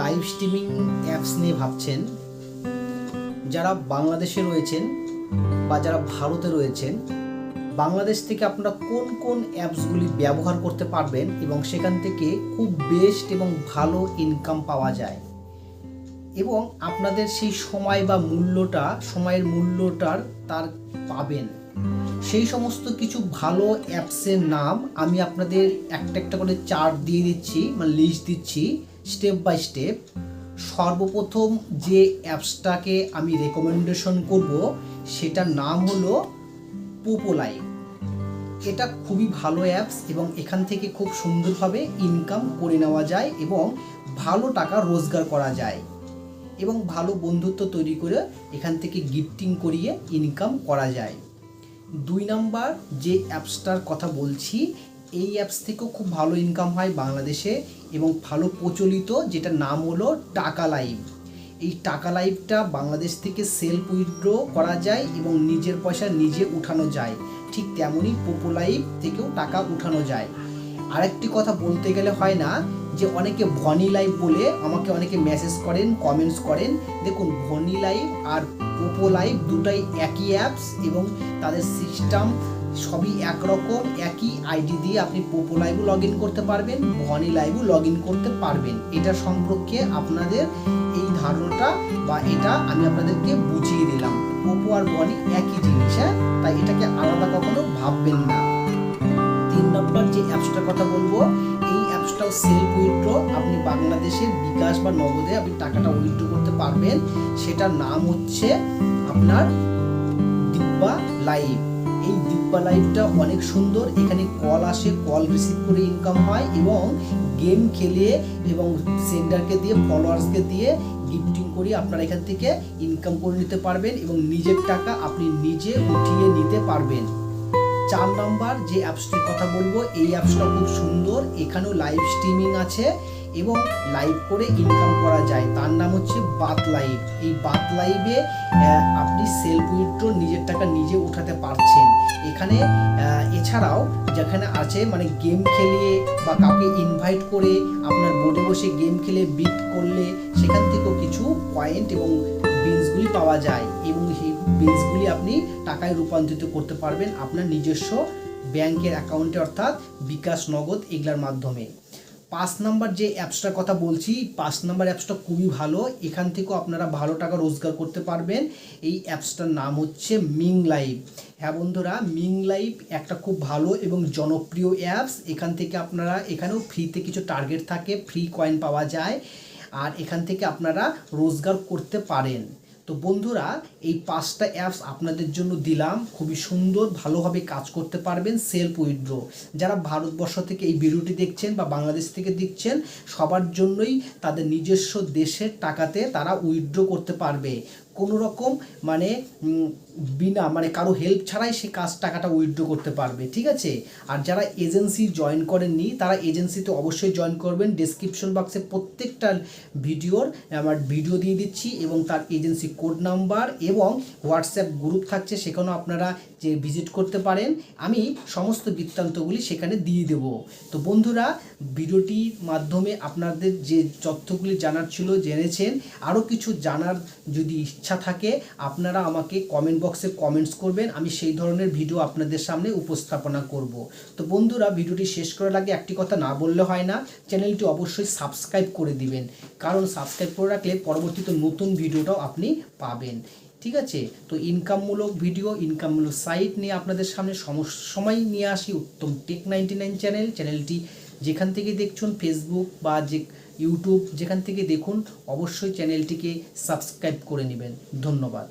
Live streaming apps নিয়ে ভাবছেন, যারা বাংলাদেশে রয়েছেন বা যারা ভারতে রয়েছেন, বাংলাদেশ থেকে আপনারা কোন কোন অ্যাপসগুলি ব্যবহার করতে পারবেন এবং সেখান থেকে খুব বেস্ট এবং ভালো ইনকাম পাওয়া যায় এবং আপনাদের সেই সময় বা সময়ের মূল্যটার তার পাবেন, সেই সমস্ত কিছু ভালো অ্যাপসের নাম আমি আপনাদের একটা একটা করে চার্ট দিয়ে দিচ্ছি, মানে লিস্ট দিচ্ছি স্টেপ বাই স্টেপ। সর্বপ্রথম যে অ্যাপসটাকে আমি রেকমেন্ডেশন করব সেটার নাম হলো পোপোলাইভ। এটা খুবই ভালো অ্যাপস এবং এখান থেকে খুব সুন্দরভাবে ইনকাম করে নেওয়া যায় এবং ভালো টাকা রোজগার করা যায় এবং ভালো বন্ধুত্ব তৈরি করে এখান থেকে গিফটিং করিয়ে ইনকাম করা যায়। 2 নাম্বার যে অ্যাপসটার কথা বলছি, এই অ্যাপস থেকেও খুব ভালো ইনকাম হয় বাংলাদেশে এবং ভালো প্রচলিত, যেটার নাম হলো টাকা লাইভ। এই টাকা লাইভটা বাংলাদেশ থেকে সেলফ উইথড্র করা যায় এবং নিজের পয়সা নিজে উঠানো যায়, ঠিক তেমনই পোপোলাইভ থেকেও টাকা উঠানো যায়। আরেকটি কথা বলতে গেলে হয় না যে অনেকে ভনি লাইভ বলে আমাকে অনেকে মেসেজ করেন, কমেন্টস করেন। দেখুন, ভনি লাইভ আর পোপোলাইভ দুটাই একই অ্যাপস এবং তাদের সিস্টেম সবই একরকম। একই আইডি দিয়ে আপনি পোপোলাইভও লগ ইন করতে পারবেন, ভনি লাইভও লগ ইন করতে পারবেন। এটা সম্পর্কে আপনাদের এই ধারণাটা বা এটা আমি আপনাদেরকে বুঝিয়ে দিলাম। পোপো আর ভনি একই জিনিস, তাই এটাকে আলাদা কখনো ভাববেন না। 3 নম্বর যে অ্যাপসটার কথা বলবো, এই অ্যাপসটাও সেলফ উইথড্র। আপনি বাংলাদেশের বিকাশ বা নগদে আপনি টাকাটা উইথড্র করতে পারবেন। সেটার নাম হচ্ছে আপনার দিব্যা লাইভ। এই দিব্যা লাইভটা অনেক সুন্দর। এখানে কল আসে, কল রিসিভ করে ইনকাম হয় এবং গেম খেলে এবং সেন্ডারকে দিয়ে, ফলোয়ার্সকে দিয়ে গিফটিং করি আপনারা এখান থেকে ইনকাম করে নিতে পারবেন এবং নিজের টাকা আপনি নিজে উঠিয়ে নিতে পারবেন। 4 নম্বর যে অ্যাপসটির কথা বলবো, এই অ্যাপসটা খুব সুন্দর। এখানেও লাইভ স্ট্রিমিং আছে এবং লাইভ করে ইনকাম করা যায়। তার নাম হচ্ছে বাত লাইভ। এই বাত লাইভে আপনি সেলফ উইথড্র নিজের টাকা নিজে উঠাতে পারছেন। এখানে এছাড়াও যেখানে আছে মানে গেম খেলিয়ে বা কাউকে ইনভাইট করে আপনার বোর্ডে বসে গেম খেলে বিট করলে সেখান থেকেও কিছু পয়েন্ট এবং বিনসগুলি পাওয়া যায় এবং সেই বিনসগুলি আপনি টাকায় রূপান্তরিত করতে পারবেন আপনার নিজস্ব ব্যাংকের অ্যাকাউন্টে, অর্থাৎ বিকাশ, নগদ এগুলোর মাধ্যমে। 5 নম্বর যে অ্যাপসটার কথা বলছি, 5 নম্বর অ্যাপসটা খুবই ভালো। এখান থেকেও আপনারা ভালো টাকা রোজগার করতে পারবেন। এই অ্যাপসটার নাম হচ্ছে মিং লাইভ। হ্যাঁ বন্ধুরা, মিং লাইভ একটা খুব ভালো এবং জনপ্রিয় অ্যাপস। এখান থেকে আপনারা, এখানেও ফ্রিতে কিছু টার্গেট থাকে, ফ্রি কয়েন পাওয়া যায় আর এখান থেকে আপনারা রোজগার করতে পারেন। তো বন্ধুরা, এই 5টা অ্যাপস আপনাদের জন্য দিলাম, খুবই সুন্দর, ভালোভাবে কাজ করতে পারবেন সেলফ উইথড্র। যারা ভারতবর্ষ থেকে এই ভিডিওটি দেখছেন বা বাংলাদেশ থেকে দেখছেন, সবার জন্যই তাদের নিজস্ব দেশের টাকাতে তারা উইথড্র করতে পারবে, কোনো রকম বিনা কারো হেল্প ছাড়াই সে টাকাটা উইথড্র করতে পারবে, ঠিক আছে। আর যারা এজেন্সি জয়েন করেননি তারা এজেন্সিতে অবশ্যই জয়েন করবেন। ডেসক্রিপশন বক্সে প্রত্যেকটা আমার ভিডিও দিয়ে দিচ্ছি এবং তার এজেন্সি কোড নাম্বার এবং হোয়াটসঅ্যাপ গ্রুপ থাকছে, সেখানেও আপনারা যে ভিজিট করতে পারেন। আমি সমস্ত বৃত্তান্তগুলি সেখানে দিয়ে দেব। তো বন্ধুরা, ভিডিওটির মাধ্যমে আপনাদের যে তথ্যগুলি জানার ছিল জেনেছেন। আরও কিছু জানার যদি ইচ্ছা থাকে আপনারা আমাকে কমেন্ট বক্সে কমেন্টস করবেন, আমি সেই ধরনের ভিডিও আপনাদের সামনে উপস্থাপনা করব। তো বন্ধুরা, ভিডিওটি শেষ করার আগে একটি কথা না বললে হয় না, চ্যানেলটি অবশ্যই সাবস্ক্রাইব করে দিবেন, কারণ সাবস্ক্রাইব করে রাখলে পরবর্তীতে নতুন ভিডিওটাও আপনি পাবেন, ঠিক আছে। তো ইনকামমূলক ভিডিও, ইনকামমূলক সাইট নিয়ে আপনাদের সামনে সময় নিয়ে আসি উত্তম টেক 99 চ্যানেলটি যেখান থেকে দেখছেন, ফেসবুক বা যে ইউটিউব যেখান থেকে দেখুন, অবশ্যই চ্যানেলটিকে সাবস্ক্রাইব করে নেবেন। ধন্যবাদ।